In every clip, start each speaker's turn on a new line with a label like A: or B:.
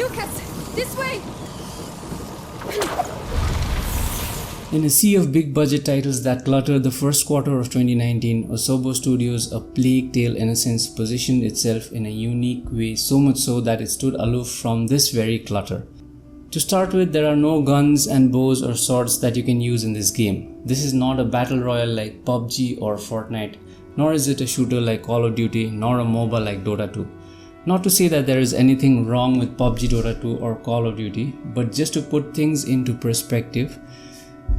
A: Lucas, this way!
B: In a sea of big budget titles that cluttered the first quarter of 2019, Asobo Studio's A Plague Tale Innocence positioned itself in a unique way, so much so that it stood aloof from this very clutter. To start with, there are no guns and bows or swords that you can use in this game. This is not a battle royale like PUBG or Fortnite, nor is it a shooter like Call of Duty, nor a MOBA like Dota 2. Not to say that there is anything wrong with PUBG, Dota 2 or Call of Duty, but just to put things into perspective,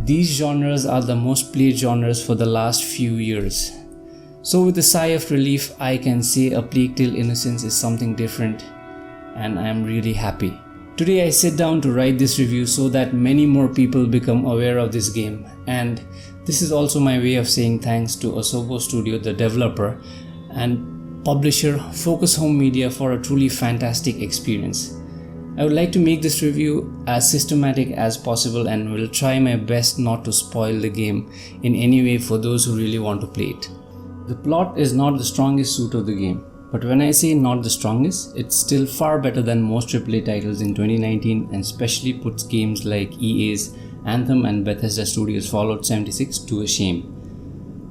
B: these genres are the most played genres for the last few years. So with a sigh of relief, I can say A Plague Tale Innocence is something different, and I am really happy. Today I sit down to write this review so that many more people become aware of this game, and this is also my way of saying thanks to Asobo Studio, the developer and publisher, Focus Home Media, for a truly fantastic experience. I would like to make this review as systematic as possible and will try my best not to spoil the game in any way for those who really want to play it. The plot is not the strongest suit of the game, but when I say not the strongest, it's still far better than most AAA titles in 2019 and especially puts games like EA's Anthem and Bethesda Studios' Fallout 76 to a shame.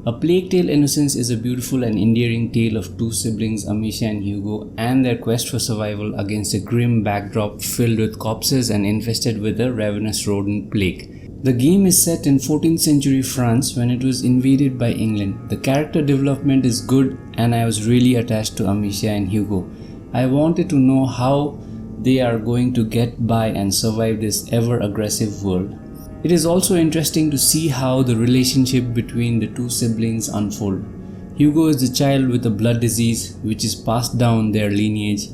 B: A Plague Tale Innocence is a beautiful and endearing tale of two siblings, Amicia and Hugo, and their quest for survival against a grim backdrop filled with corpses and infested with a ravenous rodent plague. The game is set in 14th century France when it was invaded by England. The character development is good and I was really attached to Amicia and Hugo. I wanted to know how they are going to get by and survive this ever-aggressive world. It is also interesting to see how the relationship between the two siblings unfold. Hugo is the child with a blood disease which is passed down their lineage,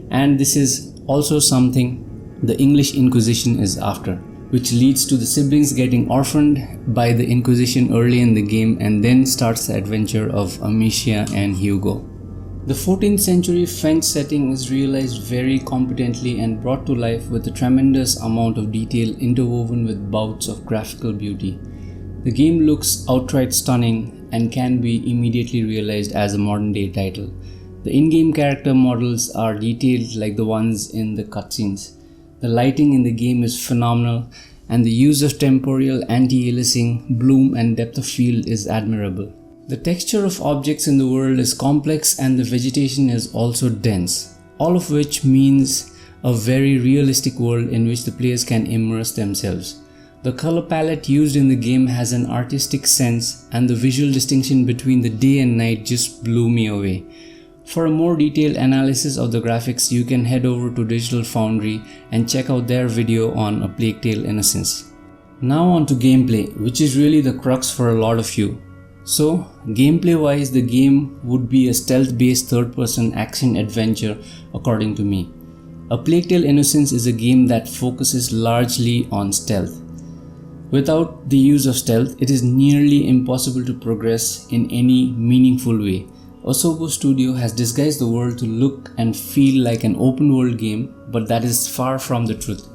B: and this is also something the English Inquisition is after, which leads to the siblings getting orphaned by the Inquisition early in the game, and then starts the adventure of Amicia and Hugo. The 14th century French setting is realized very competently and brought to life with a tremendous amount of detail interwoven with bouts of graphical beauty. The game looks outright stunning and can be immediately realized as a modern day title. The in-game character models are detailed like the ones in the cutscenes. The lighting in the game is phenomenal and the use of temporal anti-aliasing, bloom and depth of field is admirable. The texture of objects in the world is complex and the vegetation is also dense, all of which means a very realistic world in which the players can immerse themselves. The color palette used in the game has an artistic sense and the visual distinction between the day and night just blew me away. For a more detailed analysis of the graphics, you can head over to Digital Foundry and check out their video on A Plague Tale Innocence. Now on to gameplay, which is really the crux for a lot of you. So, gameplay wise, the game would be a stealth based third person action adventure according to me. A Plague Tale Innocence is a game that focuses largely on stealth. Without the use of stealth, it is nearly impossible to progress in any meaningful way. Asobo Studio has disguised the world to look and feel like an open world game, but that is far from the truth.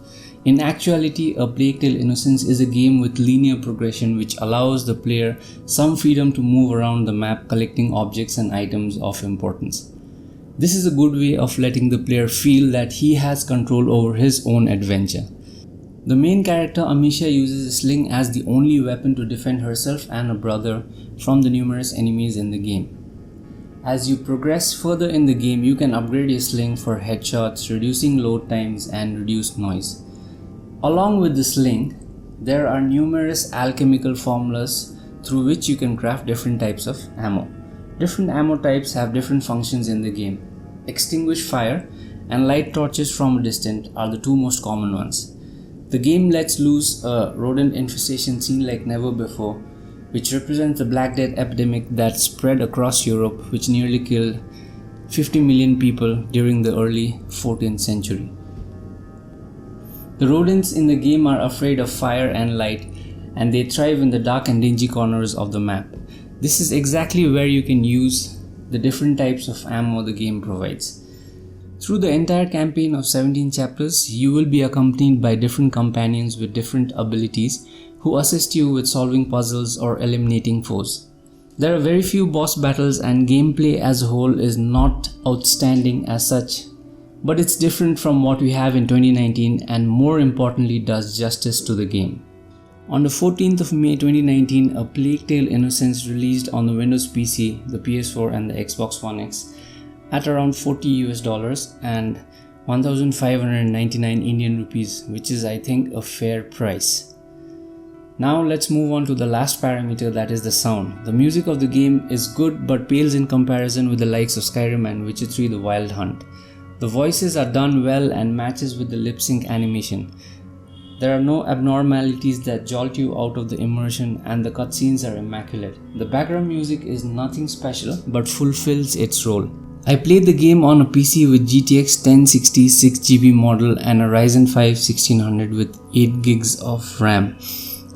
B: In actuality, A Plague Tale Innocence is a game with linear progression which allows the player some freedom to move around the map collecting objects and items of importance. This is a good way of letting the player feel that he has control over his own adventure. The main character Amicia uses a sling as the only weapon to defend herself and her brother from the numerous enemies in the game. As you progress further in the game, you can upgrade your sling for headshots, reducing load times and reduced noise. Along with the sling, there are numerous alchemical formulas through which you can craft different types of ammo. Different ammo types have different functions in the game. Extinguish fire and light torches from a distance are the two most common ones. The game lets loose a rodent infestation seen like never before, which represents the Black Death epidemic that spread across Europe, which nearly killed 50 million people during the early 14th century. The rodents in the game are afraid of fire and light, and they thrive in the dark and dingy corners of the map. This is exactly where you can use the different types of ammo the game provides. Through the entire campaign of 17 chapters, you will be accompanied by different companions with different abilities who assist you with solving puzzles or eliminating foes. There are very few boss battles and gameplay as a whole is not outstanding as such, but it's different from what we have in 2019 and more importantly does justice to the game. On the 14th of May 2019, A Plague Tale Innocence released on the Windows PC, the PS4 and the Xbox One X at around $40 and 1,599 Indian rupees, which is I think a fair price. Now let's move on to the last parameter, that is the sound. The music of the game is good but pales in comparison with the likes of Skyrim and Witcher 3 The Wild Hunt. The voices are done well and matches with the lip sync animation. There are no abnormalities that jolt you out of the immersion and the cutscenes are immaculate. The background music is nothing special but fulfills its role. I played the game on a PC with GTX 1060 6GB model and a Ryzen 5 1600 with 8 gigs of RAM.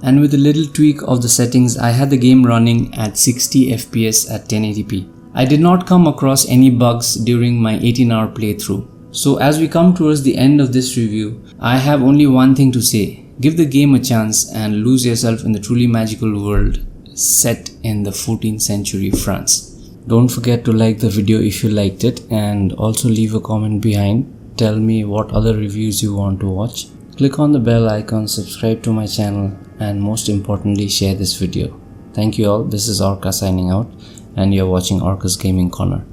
B: And with a little tweak of the settings, I had the game running at 60 FPS at 1080p. I did not come across any bugs during my 18-hour playthrough. So as we come towards the end of this review, I have only one thing to say. Give the game a chance and lose yourself in the truly magical world set in the 14th century France. Don't forget to like the video if you liked it and also leave a comment behind. Tell me what other reviews you want to watch. Click on the bell icon, subscribe to my channel and most importantly share this video. Thank you all. This is Orca signing out and you're watching Orca's Gaming Corner.